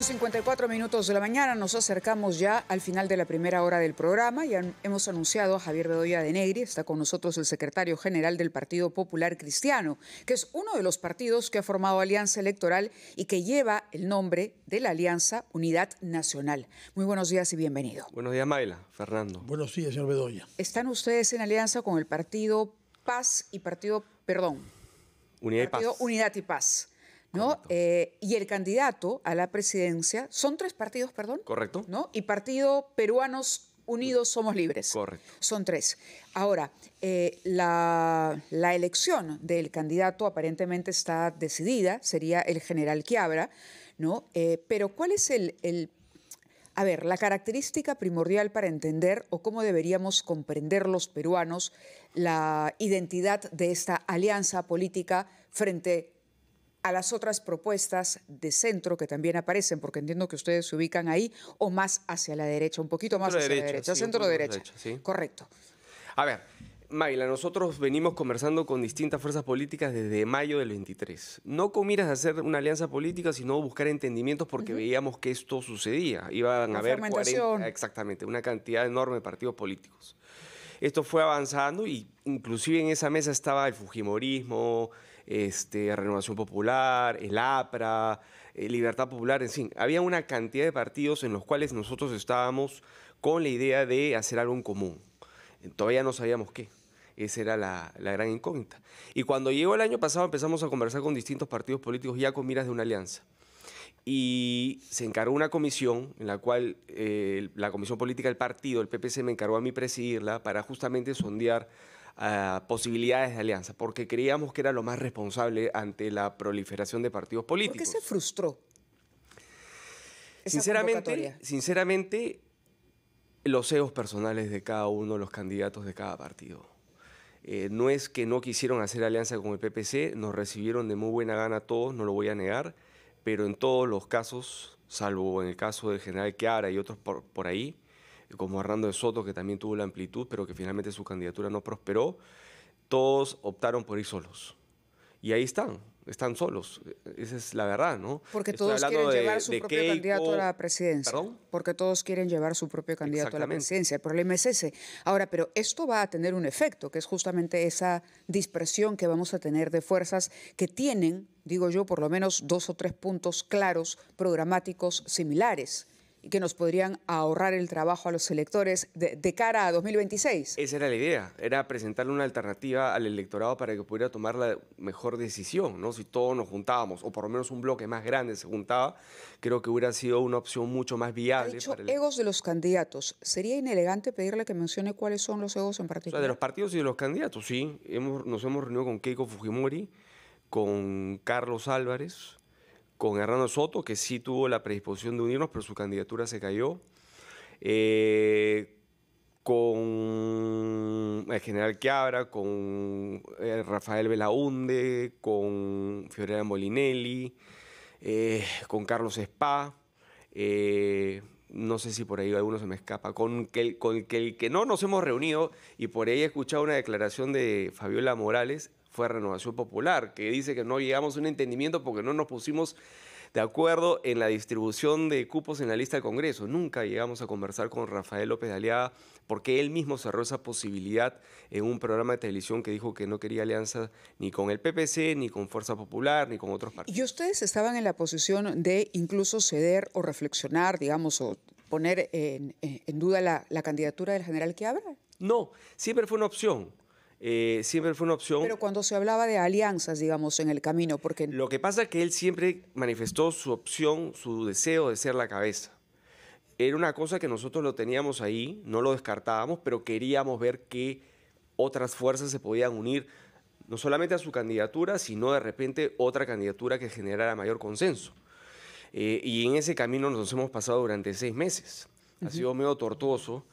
54 minutos de la mañana, nos acercamos ya al final de la primera hora del programa. Ya hemos anunciado a Javier Bedoya de Negri, está con nosotros el secretario general del Partido Popular Cristiano, que es uno de los partidos que ha formado alianza electoral y que lleva el nombre de la Alianza Unidad Nacional. Muy buenos días y bienvenido. Buenos días, Mayla. Fernando. Buenos días, señor Bedoya. Están ustedes en alianza con el Partido Paz y Unidad y Paz. ¿No? Y el candidato a la presidencia, son tres partidos, perdón. Correcto. ¿No? Y Partido Peruanos Unidos Somos Libres. Correcto. Son tres. Ahora, la elección del candidato aparentemente está decidida, sería el general Quiabra, ¿no? Pero ¿cuál es la característica primordial para entender o cómo deberíamos comprender los peruanos la identidad de esta alianza política frente a las otras propuestas de centro que también aparecen, porque entiendo que ustedes se ubican ahí o más hacia la derecha, un poquito más hacia la derecha, centro-derecha. Sí. Correcto. A ver, Mayla, nosotros venimos conversando con distintas fuerzas políticas desde mayo del 23. No con miras a hacer una alianza política, sino buscar entendimientos porque veíamos que esto sucedía. Iban a haber 40, exactamente, una cantidad enorme de partidos políticos. Esto fue avanzando y inclusive en esa mesa estaba el fujimorismo, Renovación Popular, el APRA, Libertad Popular, en fin. Había una cantidad de partidos en los cuales nosotros estábamos con la idea de hacer algo en común. Todavía no sabíamos qué. Esa era la gran incógnita. Y cuando llegó el año pasado empezamos a conversar con distintos partidos políticos ya con miras de una alianza. Y se encargó una comisión en la cual la Comisión Política del Partido, el PPC, me encargó a mí presidirla para justamente sondear posibilidades de alianza, porque creíamos que era lo más responsable ante la proliferación de partidos políticos. ¿Por qué se frustró esa sinceramente, los egos personales de cada uno de los candidatos de cada partido. No es que no quisieron hacer alianza con el PPC, nos recibieron de muy buena gana todos, no lo voy a negar, pero en todos los casos, salvo en el caso del general Quiabra y otros por ahí, como Hernando de Soto, que también tuvo la amplitud, pero que finalmente su candidatura no prosperó, todos optaron por ir solos. Y ahí están solos. Esa es la verdad, ¿no? Porque todos quieren llevar su propio candidato a la presidencia. ¿Perdón? Porque todos quieren llevar su propio candidato a la presidencia. El problema es ese. Ahora, pero esto va a tener un efecto, que es justamente esa dispersión que vamos a tener de fuerzas que tienen, digo yo, por lo menos 2 o 3 puntos claros, programáticos similares, y que nos podrían ahorrar el trabajo a los electores de cara a 2026. Esa era la idea, era presentarle una alternativa al electorado para que pudiera tomar la mejor decisión, ¿no? Si todos nos juntábamos, o por lo menos un bloque más grande se juntaba, creo que hubiera sido una opción mucho más viable. Ha dicho egos de los candidatos. ¿Sería inelegante pedirle que mencione cuáles son los egos en particular? O sea, de los partidos y de los candidatos, sí. Nos hemos reunido con Keiko Fujimori, con Carlos Álvarez, con Hernando Soto, que sí tuvo la predisposición de unirnos, pero su candidatura se cayó, con el general Quiabra, con Rafael Belaunde, con Fiorella Molinelli, con Carlos Spa, no sé si por ahí alguno se me escapa, con el que no nos hemos reunido, y por ahí he escuchado una declaración de Fabiola Morales, fue Renovación Popular, que dice que no llegamos a un entendimiento porque no nos pusimos de acuerdo en la distribución de cupos en la lista del Congreso. Nunca llegamos a conversar con Rafael López de Aliaga porque él mismo cerró esa posibilidad en un programa de televisión que dijo que no quería alianza ni con el PPC, ni con Fuerza Popular, ni con otros partidos. ¿Y ustedes estaban en la posición de incluso ceder o reflexionar, digamos, o poner en duda la candidatura del general Quiabra? No, siempre fue una opción. Siempre fue una opción. Pero cuando se hablaba de alianzas, digamos, en el camino, porque... Lo que pasa es que él siempre manifestó su opción, su deseo de ser la cabeza. Era una cosa que nosotros lo teníamos ahí, no lo descartábamos, pero queríamos ver que otras fuerzas se podían unir, no solamente a su candidatura, sino de repente otra candidatura que generara mayor consenso. Y en ese camino nos hemos pasado durante 6 meses. Ha sido medio tortuoso.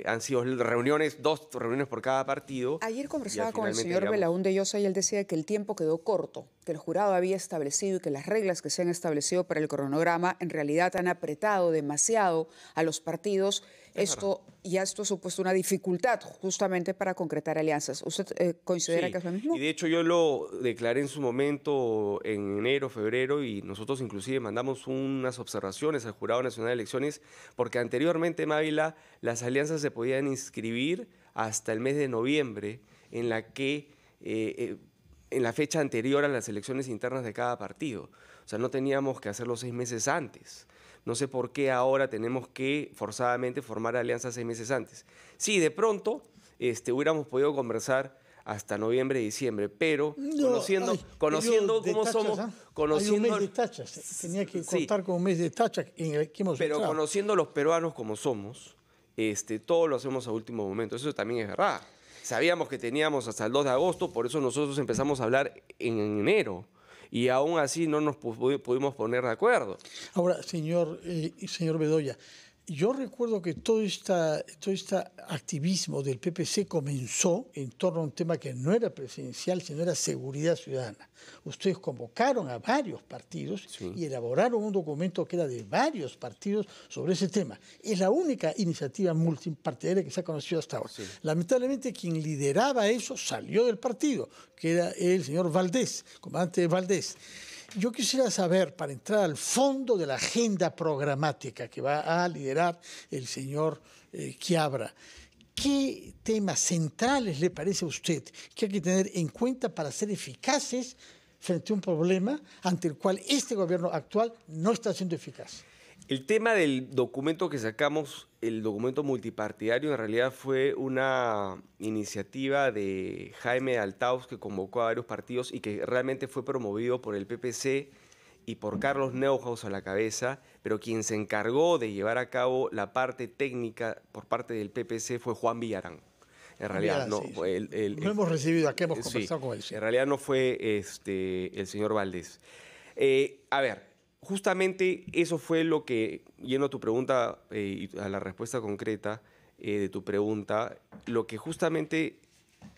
Han sido reuniones, 2 reuniones por cada partido. Ayer conversaba con el señor Belaunde Llosa y él decía que el tiempo quedó corto, que el jurado había establecido y que las reglas que se han establecido para el cronograma en realidad han apretado demasiado a los partidos esto ha supuesto una dificultad justamente para concretar alianzas. ¿Usted considera que es lo mismo? Y de hecho yo lo declaré en su momento en enero, febrero, y nosotros inclusive mandamos unas observaciones al Jurado Nacional de Elecciones, porque anteriormente, Mávila, las alianzas se podían inscribir hasta el mes de noviembre, en la fecha anterior a las elecciones internas de cada partido. O sea, no teníamos que hacerlo 6 meses antes. No sé por qué ahora tenemos que forzadamente formar alianzas 6 meses antes. Sí, de pronto hubiéramos podido conversar hasta noviembre, diciembre, pero conociendo cómo somos... Hay un mes de tachas, tenía que contar con un mes de tachas en el que hemos Pero entrado. Conociendo a los peruanos como somos, todo lo hacemos a último momento. Eso también es verdad. Sabíamos que teníamos hasta el 2 de agosto, por eso nosotros empezamos a hablar en enero. Y aún así no nos pudimos poner de acuerdo. Ahora, señor Bedoya, yo recuerdo que todo este activismo del PPC comenzó en torno a un tema que no era presidencial, sino era seguridad ciudadana. Ustedes convocaron a varios partidos y elaboraron un documento que era de varios partidos sobre ese tema. Es la única iniciativa multipartidaria que se ha conocido hasta ahora. Sí. Lamentablemente, quien lideraba eso salió del partido, que era el señor Valdés, comandante Valdés. Yo quisiera saber, para entrar al fondo de la agenda programática que va a liderar el señor Quiabra, ¿qué temas centrales le parece a usted que hay que tener en cuenta para ser eficaces frente a un problema ante el cual este gobierno actual no está siendo eficaz? El tema del documento que sacamos, el documento multipartidario, en realidad fue una iniciativa de Jaime Altaus, que convocó a varios partidos y que realmente fue promovido por el PPC y por Carlos Neuhaus a la cabeza, pero quien se encargó de llevar a cabo la parte técnica por parte del PPC fue Juan Villarán. En realidad no. Sí. Lo hemos recibido, aquí hemos conversado con él. Sí. En realidad no fue el señor Valdés. A ver. Justamente eso fue lo que, yendo a tu pregunta y a la respuesta concreta de tu pregunta, lo que justamente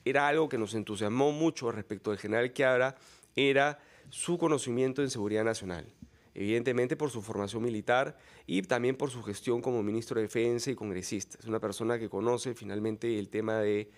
era algo que nos entusiasmó mucho respecto del general Quiabra era su conocimiento en seguridad nacional. Evidentemente por su formación militar y también por su gestión como ministro de Defensa y congresista. Es una persona que conoce finalmente el tema de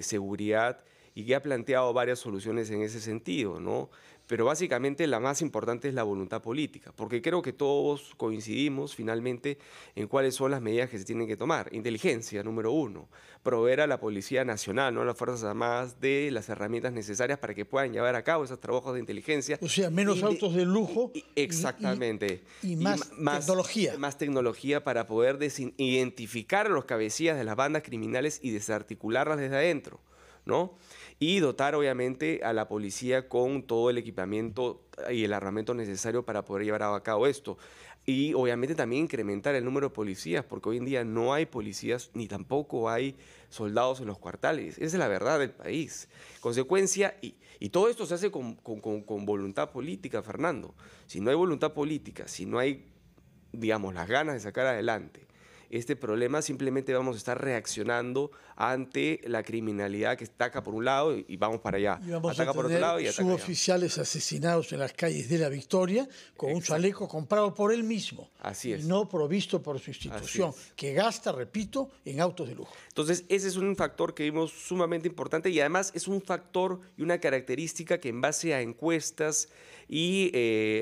seguridad y que ha planteado varias soluciones en ese sentido, ¿no? Pero básicamente la más importante es la voluntad política, porque creo que todos coincidimos finalmente en cuáles son las medidas que se tienen que tomar. Inteligencia, número 1, proveer a la Policía Nacional, no a las Fuerzas Armadas, de las herramientas necesarias para que puedan llevar a cabo esos trabajos de inteligencia. O sea, menos autos de lujo. Exactamente. Y más tecnología. Más tecnología para poder identificar a los cabecillas de las bandas criminales y desarticularlas desde adentro, ¿no? Y dotar obviamente a la policía con todo el equipamiento y el armamento necesario para poder llevar a cabo esto. Y obviamente también incrementar el número de policías, porque hoy en día no hay policías ni tampoco hay soldados en los cuarteles. Esa es la verdad del país. Consecuencia, y todo esto se hace con voluntad política, Fernando. Si no hay voluntad política, si no hay, digamos, las ganas de sacar adelante este problema, simplemente vamos a estar reaccionando ante la criminalidad que ataca por un lado y vamos para allá. Y vamos ataca a tener por otro lado y ataca suboficiales asesinados en las calles de La Victoria con un chaleco comprado por él mismo. Así es. Y no provisto por su institución, que gasta, repito, en autos de lujo. Entonces, ese es un factor que vimos sumamente importante y además es un factor y una característica que en base a encuestas y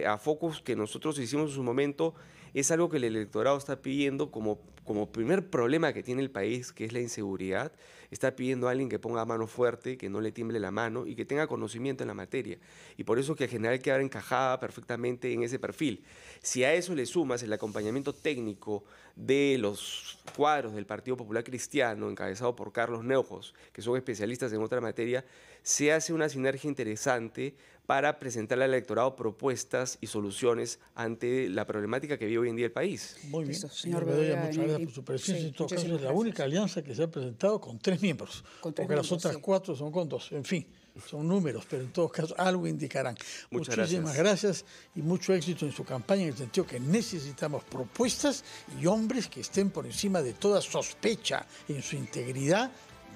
a focus que nosotros hicimos en su momento, es algo que el electorado está pidiendo como primer problema que tiene el país, que es la inseguridad. Está pidiendo a alguien que ponga mano fuerte, que no le tiemble la mano y que tenga conocimiento en la materia. Y por eso que el general Quiabra encajaba perfectamente en ese perfil. Si a eso le sumas el acompañamiento técnico de los cuadros del Partido Popular Cristiano, encabezado por Carlos Neuhaus, que son especialistas en otra materia, se hace una sinergia interesante para presentarle al electorado propuestas y soluciones ante la problemática que vive hoy en día el país. Muy bien, señor Bedoya, muchas gracias por su presencia. Sí, en todo caso, es la única alianza que se ha presentado con 3 miembros, porque las otras 4 son con 2. En fin, son números, pero en todo caso algo indicarán. Muchísimas gracias y mucho éxito en su campaña, en el sentido que necesitamos propuestas y hombres que estén por encima de toda sospecha en su integridad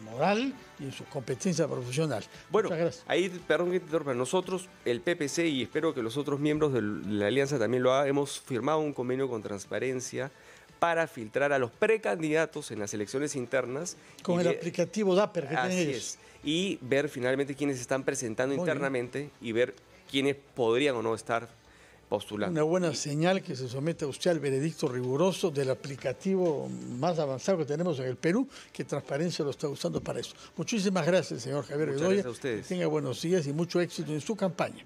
moral y en su competencia profesional. Bueno, ahí, perdón que te interrumpa, nosotros, el PPC, y espero que los otros miembros de la alianza también lo hagan, hemos firmado un convenio con Transparencia para filtrar a los precandidatos en las elecciones internas. Con el aplicativo DAPER que tienen ellos. Es. Y ver finalmente quiénes se están presentando internamente y ver quiénes podrían o no estar postulando. Una buena señal que se someta usted al veredicto riguroso del aplicativo más avanzado que tenemos en el Perú, que Transparencia lo está usando para eso. Muchísimas gracias, señor Javier Bedoya. Muchas gracias a ustedes. Que tenga buenos días y mucho éxito en su campaña.